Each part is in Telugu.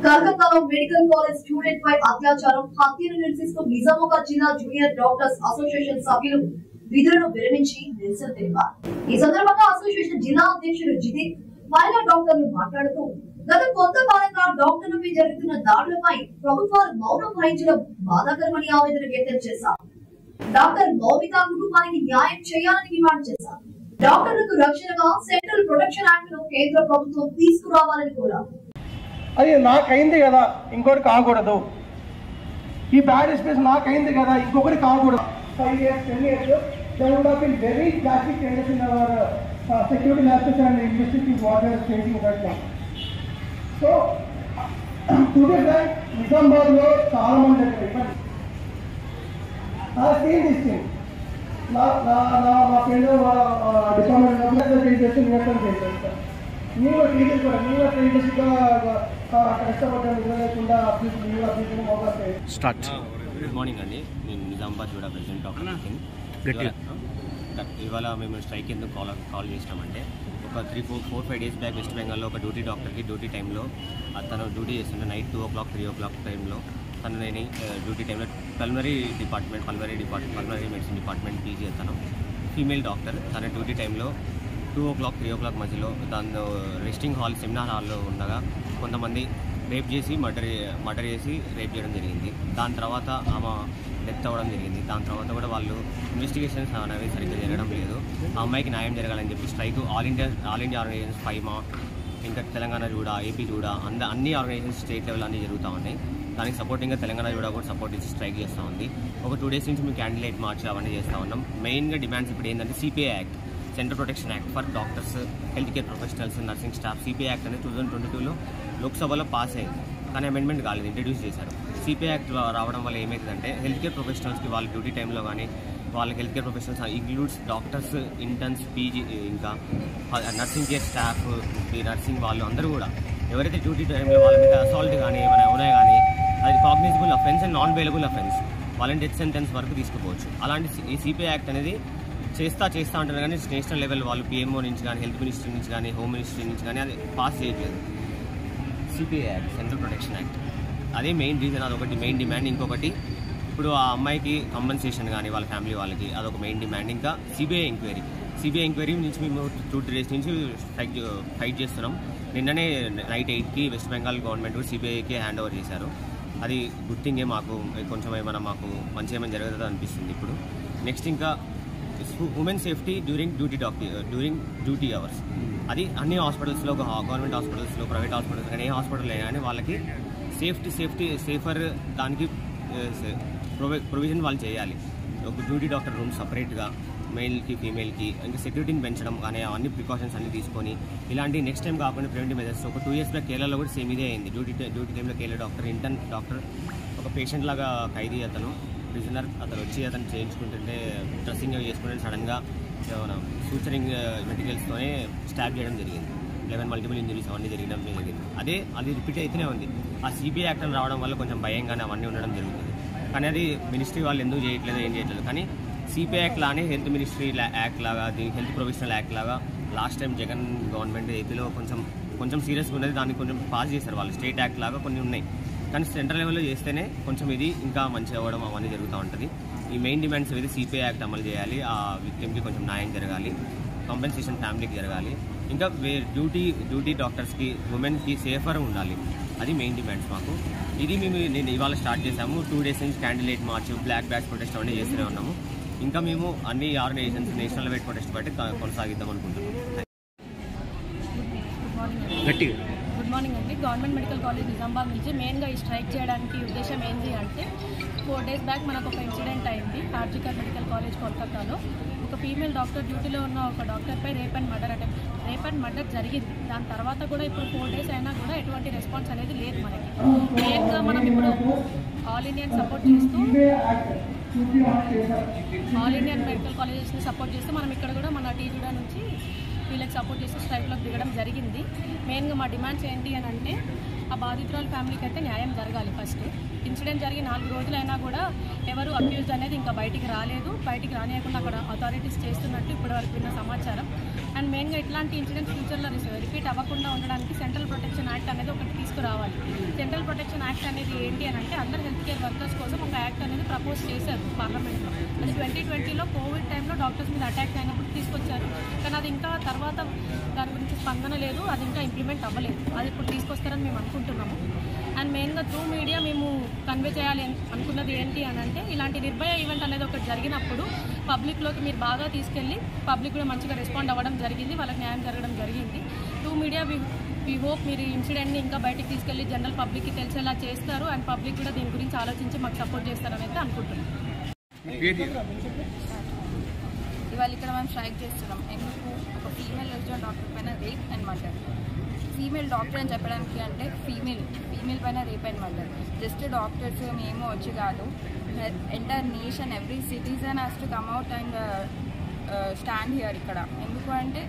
కలకత్తాలో మెడికల్ కాలేజ్ స్టూడెంట్ పై అత్యాచారం హత్యను నిరసిస్తూ నిజామాబాద్ జిల్లా జూనియర్ డాక్టర్స్ అసోసియేషన్ సభ్యులు విధులను విరమించి నిరసన తెలిపారు. ఈ సందర్భంగా అసోసియేషన్ జిల్లా అధ్యక్షుడు జితిన్ మహిళా డాక్టర్లు మాట్లాడుతూ గత కొంతకాలంగా డాక్టర్లపై జరుగుతున్న దాడులపై ప్రభుత్వాలు మౌనం వహించడం బాధాకరమని ఆవేదన వ్యక్తం చేశారు. డాక్టర్ మౌమిక కుటుంబానికి న్యాయం చేయాలని డిమాండ్ చేశారు. డాక్టర్లకు రక్షణగా సెంట్రల్ ప్రొటెక్షన్ యాక్ట్ ను కేంద్ర ప్రభుత్వం తీసుకురావాలని కోరారు. అది నాకైంది కదా ఇంకోటి కాకూడదు, ఈ బ్యాడ్ ఎక్స్పీరియన్స్ నాకైంది కదా ఇంకొకటి కాకూడదు. 5 years 10 years there would have been very drastic changes in our security lapses and investigative what is changing right now. So today that Nizamabad lo chaala mandi దగ్గర I seen this thing నా ఫ్రెండ్ డిపార్ట్మెంట్ చేసి చేస్తారు. నీవు టీచర్ కూడా నీవు టీచర్స్గా కష్టపడ్డాను లేకుండా స్టార్ట్. గుడ్ మార్నింగ్ అండి, నేను నిజామాబాద్ కూడా ప్రెసిడెంట్ డాక్టర్. ఇవాళ మేము స్ట్రైక్ ఎందుకు కాల్ చేసినామంటే ఒక 4-5 days బ్యాక్ వెస్ట్ బెంగాల్లో ఒక డ్యూటీ డాక్టర్కి డ్యూటీ టైంలో తను డ్యూటీ చేస్తుంటే నైట్ 2 o'clock 3 o'clock టైంలో తను నేను డ్యూటీ టైంలో పల్మరీ మెడిసిన్ డిపార్ట్మెంట్ పీజీ చేస్తాను. ఫీమేల్ డాక్టర్ తన డ్యూటీ టైంలో 2 o'clock 3 o'clock మధ్యలో దాని రెస్టింగ్ హాల్ సెమినార్ హాల్లో ఉండగా కొంతమంది రేప్ చేసి మర్డర్ చేసి రేప్ చేయడం జరిగింది. దాని తర్వాత ఆమె డెత్ అవ్వడం జరిగింది. దాని తర్వాత కూడా వాళ్ళు ఇన్వెస్టిగేషన్స్ అనేవి సరిగ్గా జరగడం లేదు. ఆ అమ్మాయికి న్యాయం జరగాలని చెప్పి strike all India organisations FAIMA ఇంకా తెలంగాణ కూడా ఏపీ కూడా అన్ని ఆర్గనైజేషన్స్ స్టేట్ లెవెల్ అన్నీ జరుగుతూ ఉన్నాయి. దానికి సపోర్టింగ్గా తెలంగాణ కూడా సపోర్ట్ ఇచ్చి స్ట్రైక్ చేస్తూ ఉంది. ఒక 2 days నుంచి మేము క్యాండిడేట్ మార్చ్ అవన్నీ చేస్తూ ఉన్నాం. మెయిన్గా డిమాండ్స్ ఇప్పుడు ఏంటంటే CPI act, central protection act for doctors, health care professionals, nursing staff. CPI act అనేది 2022లో లోక్సభలో పాస్ అయింది, కానీ అమెండ్మెంట్ కాలేదు, ఇంట్రడ్యూస్ చేశారు. సిపిఐ యాక్ట్ రావడం వల్ల ఏమవుతుందంటే హెల్త్ కేర్ ప్రొఫెషనల్స్కి వాళ్ళ డ్యూటీ టైంలో కానీ వాళ్ళకి health care professionals includes doctors, interns, PG ఇంకా నర్సింగ్ కేర్ స్టాఫ్, నర్సింగ్ వాళ్ళు అందరూ కూడా ఎవరైతే డ్యూటీ టైంలో వాళ్ళ మీద అసాల్ట్ కానీ ఏమైనా ఉన్నాయి కానీ అది cognizable offence and non bailable offence, వాళ్ళని డెత్ సెంటెన్స్ వరకు తీసుకోవచ్చు. అలాంటి ఈ సిపిఐ యాక్ట్ అనేది చేస్తా అంటారు కానీ నేషనల్ లెవెల్ వాళ్ళు పిఎంఓ నుంచి కానీ హెల్త్ మినిస్ట్రీ నుంచి కానీ హోమ్ మినిస్ట్రీ నుంచి కానీ అది పాస్ చేయట్లేదు. CPI act, central protection act, అదే మెయిన్ రీజన్, అదొకటి మెయిన్ డిమాండ్. ఇంకొకటి ఇప్పుడు ఆ అమ్మాయికి కంపెన్సేషన్ కానీ వాళ్ళ ఫ్యామిలీ వాళ్ళకి అదొక మెయిన్ డిమాండ్. ఇంకా సిబిఐ ఎంక్వైరీ నుంచి మేము 2 days నుంచి ఫైట్ చేస్తున్నాం. నిన్ననే నైట్ 8కి వెస్ట్ బెంగాల్ గవర్నమెంట్ కూడా సిబిఐకి హ్యాండ్ ఓవర్ చేశారు. అది గుడ్ థింగే, మాకు కొంచెం ఏమైనా మాకు మంచి ఏమైనా జరుగుతుందో అనిపిస్తుంది ఇప్పుడు. నెక్స్ట్ ఇంకా women safety during duty hours, అది అన్ని హాస్పిటల్స్లో గవర్నమెంట్ హాస్పిటల్స్లో ప్రైవేట్ హాస్పిటల్స్ కానీ ఏ హాస్పిటల్ అయినా కానీ వాళ్ళకి సేఫర్ దానికి ప్రొవిజన్ వాళ్ళు చేయాలి. ఒక డ్యూటీ డాక్టర్ రూమ్ సపరేట్గా మెయిల్కి ఫీమేల్కి, ఇంకా సెక్యూరిటీని పెంచడం కానీ అవన్నీ ప్రికాషన్స్ అన్ని తీసుకొని ఇలాంటి నెక్స్ట్ టైం కాకుండా ప్రివెంటివ్ మెజర్స్. ఒక 2 years బ్యాక్ కేరళలో కూడా సేమ్ ఇదే అయింది. డ్యూటీ టైంలో కేరళ డాక్టర్ ఇంటర్న్ డాక్టర్ ఒక పేషెంట్ లాగా ఖైదీ ప్రిజనర్ అతను వచ్చి అతను చేయించుకుంటుంటే డ్రెస్సింగ్ చేసుకుంటే సడన్గా సూచరింగ్ మెటీరియల్స్తోనే స్టాబ్ చేయడం జరిగింది. 11 multiple injuries అవన్నీ జరిగింది. అది రిపీట్ అయితేనే ఉంది. ఆ సిబిఐ యాక్ట్ రావడం వల్ల కొంచెం భయంగానే అవన్నీ ఉండడం జరుగుతుంది. కానీ అది మినిస్ట్రీ వాళ్ళు ఎందుకు చేయట్లేదు, ఏం చేయట్లేదు. కానీ సిపిఐ యాక్ట్ లానే హెల్త్ మినిస్ట్రీ యాక్ట్ లాగా, దీనికి హెల్త్ ప్రొఫెషనల్ యాక్ట్ లాగా లాస్ట్ టైం జగన్ గవర్నమెంట్ ఏపీలో కొంచెం సీరియస్గా ఉన్నది, దాన్ని కొంచెం పాస్ చేశారు వాళ్ళు. స్టేట్ యాక్ట్ లాగా కొన్ని ఉన్నాయి, కానీ సెంట్రల్ లెవెల్లో చేస్తేనే కొంచెం ఇది ఇంకా మంచిగా అవ్వడం అవన్నీ జరుగుతూ ఉంటుంది. ఈ మెయిన్ డిమాండ్స్ ఏది సిపిఐ యాక్ట్ అమలు చేయాలి, ఆ విక్టిమ్కి కొంచెం న్యాయం జరగాలి, కంపెన్సేషన్ ఫ్యామిలీకి జరగాలి, ఇంకా డ్యూటీ డాక్టర్స్కి ఉమెన్కి సేఫర్ ఉండాలి. అది మెయిన్ డిమాండ్స్ మాకు. ఇది నేను ఇవాళ స్టార్ట్ చేశాము. 2 days నుంచి candidate march, black badge protest అవన్నీ చేస్తూనే ఉన్నాము. ఇంకా మేము అన్ని ఆర్గనైజేషన్స్ నేషనల్ లెవెల్ ప్రొటెస్ట్ బట్టి కొనసాగిద్దాం అనుకుంటున్నాము. గుడ్ మార్నింగ్ అండి. గవర్నమెంట్ మెడికల్ కాలేజ్ నిజామాబాద్ నుంచి మెయిన్గా ఈ స్ట్రైక్ చేయడానికి ఉద్దేశం ఏంటి అంటే 4 days బ్యాక్ మనకు ఒక ఇన్సిడెంట్ అయింది. ఆర్జికర్ మెడికల్ కాలేజ్ కోల్కతాలో ఒక ఫీమేల్ డాక్టర్ డ్యూటీలో ఉన్న ఒక డాక్టర్పై రేప్ అండ్ మర్డర్ జరిగింది. దాని తర్వాత కూడా ఇప్పుడు 4 days అయినా కూడా ఎటువంటి రెస్పాన్స్ అనేది లేదు మనకి. మెయిన్గా మనం ఇప్పుడు ఆల్ ఇండియన్ మెడికల్ కాలేజెస్ని సపోర్ట్ చేస్తూ మనం ఇక్కడ కూడా మన టీజీడా నుంచి వీళ్ళకి సపోర్ట్ చేస్తూ స్ట్రైక్లోకి దిగడం జరిగింది. మెయిన్గా మా డిమాండ్స్ ఏంటి అని అంటే ఆ బాధితురాల ఫ్యామిలీకి అయితే న్యాయం జరగాలి. ఫస్ట్ ఇన్సిడెంట్ జరిగి 4 రోజులైనా కూడా ఎవరు అక్యూజ్డ్ అనేది ఇంకా బయటికి రాలేదు. బయటికి రానియకుండా అక్కడ అథారిటీస్ చేస్తున్నట్టు ఇప్పటివరకు విన్న సమాచారం. అండ్ మెయిన్గా ఇట్లాంటి ఇన్సిడెంట్స్ ఫ్యూచర్లో రిపీట్ అవ్వకుండా ఉండడానికి సెంట్రల్ ప్రొటెక్షన్ యాక్ట్ అనేది ఒకటి తీసుకురావాలి. సెంట్రల్ ప్రొటెక్షన్ యాక్ట్ అనేది ఏంటి అని అంటే అందరు హెల్త్ కేర్ వర్కర్స్ కోసం ఒక యాక్ట్ అనేది ప్రపోజ్ చేశారు పార్లమెంట్లో. అది 2020లో కోవిడ్ టైంలో డాక్టర్స్ మీద అటాక్ అయినప్పుడు తీసుకొచ్చారు. కానీ అది ఇంకా తర్వాత దాని గురించి స్పందన లేదు, అది ఇంకా ఇంప్లిమెంట్ అవ్వలేదు. అది ఇప్పుడు తీసుకొస్తారని మేము అనుకుంటున్నాము. అండ్ మెయిన్గా త్రూ మీడియా మేము కన్వే చేయాలి అనుకున్నది ఏంటి అని అంటే ఇలాంటి నిర్భయ ఈవెంట్ అనేది ఒకటి జరిగినప్పుడు పబ్లిక్లోకి మీరు బాగా తీసుకెళ్ళి పబ్లిక్ కూడా మంచిగా రెస్పాండ్ అవ్వడం జరిగింది, వాళ్ళకి న్యాయం జరగడం జరిగింది. త్రూ మీడియా వీ హోప్ మీరు ఈ ఇన్సిడెంట్ని ఇంకా బయటికి తీసుకెళ్ళి జనరల్ పబ్లిక్కి తెలిసేలా చేస్తారు అండ్ పబ్లిక్ కూడా దీని గురించి ఆలోచించి మాకు సపోర్ట్ చేస్తారని అయితే అనుకుంటున్నాం. ఇవాళ ఇక్కడ మనం స్ట్రైక్ చేస్తున్నాం. ఎందుకు? ఒక ఫీమేల్ రెసిడెంట్ డాక్టర్ పైన rape and murder. Female doctor అని చెప్పడానికి అంటే ఫీమేల్ పైన rape and murder. Just doctors మేము వచ్చి కాదు, entire nation, every citizen has to come out and stand here ఇక్కడ. ఎందుకు అంటే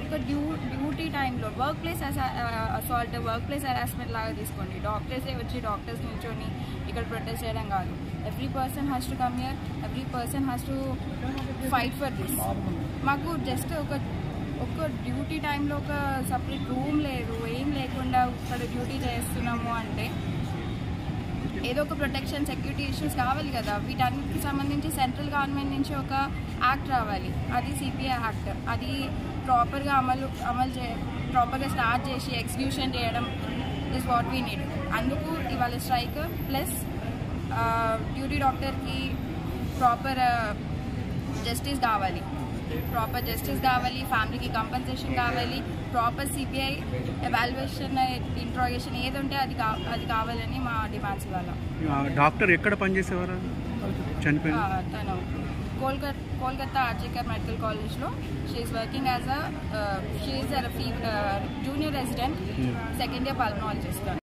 ఒక డ్యూటీ టైంలో work place assault, work place harassment లాగా తీసుకోండి. డాక్టర్సే వచ్చి డాక్టర్స్ నుంచొని ఇక్కడ ప్రొటెస్ట్ చేయడం కాదు. Every person has to come here, every person has to fight for this. మాకు జస్ట్ ఒక డ్యూటీ టైంలో ఒక సపరేట్ రూమ్ లేదు, ఏం లేకుండా ఇక్కడ డ్యూటీ చేస్తున్నాము అంటే ఏదో ఒక ప్రొటెక్షన్, సెక్యూరిటీ ఇష్యూస్ కావాలి కదా. వీటన్నిటికి సంబంధించి సెంట్రల్ గవర్నమెంట్ నుంచి ఒక యాక్ట్ రావాలి, అది సిపిఐ యాక్ట్. అది ప్రాపర్గా ప్రాపర్గా స్టార్ట్ చేసి ఎగ్జిక్యూషన్ చేయడం ఇస్ వాట్ వీ నీడ్. అందుకు ఇవాళ స్ట్రైక్. ప్లస్ డ్యూటీ డాక్టర్కి ప్రాపర్ జస్టిస్ కావాలి, ఫ్యామిలీకి కంపెన్సేషన్ కావాలి, ప్రాపర్ సిబిఐ ఎవాల్యుయేషన్, ఇంట్రాగేషన్ ఏది ఉంటే అది కావాలని మా డిమాండ్స్. ఇవాళ డాక్టర్ ఎక్కడ పనిచేసేవారు? తను కోల్కతా ఆర్జికర్ మెడికల్ కాలేజ్లో she is working as she is junior resident, second year pulmonologist.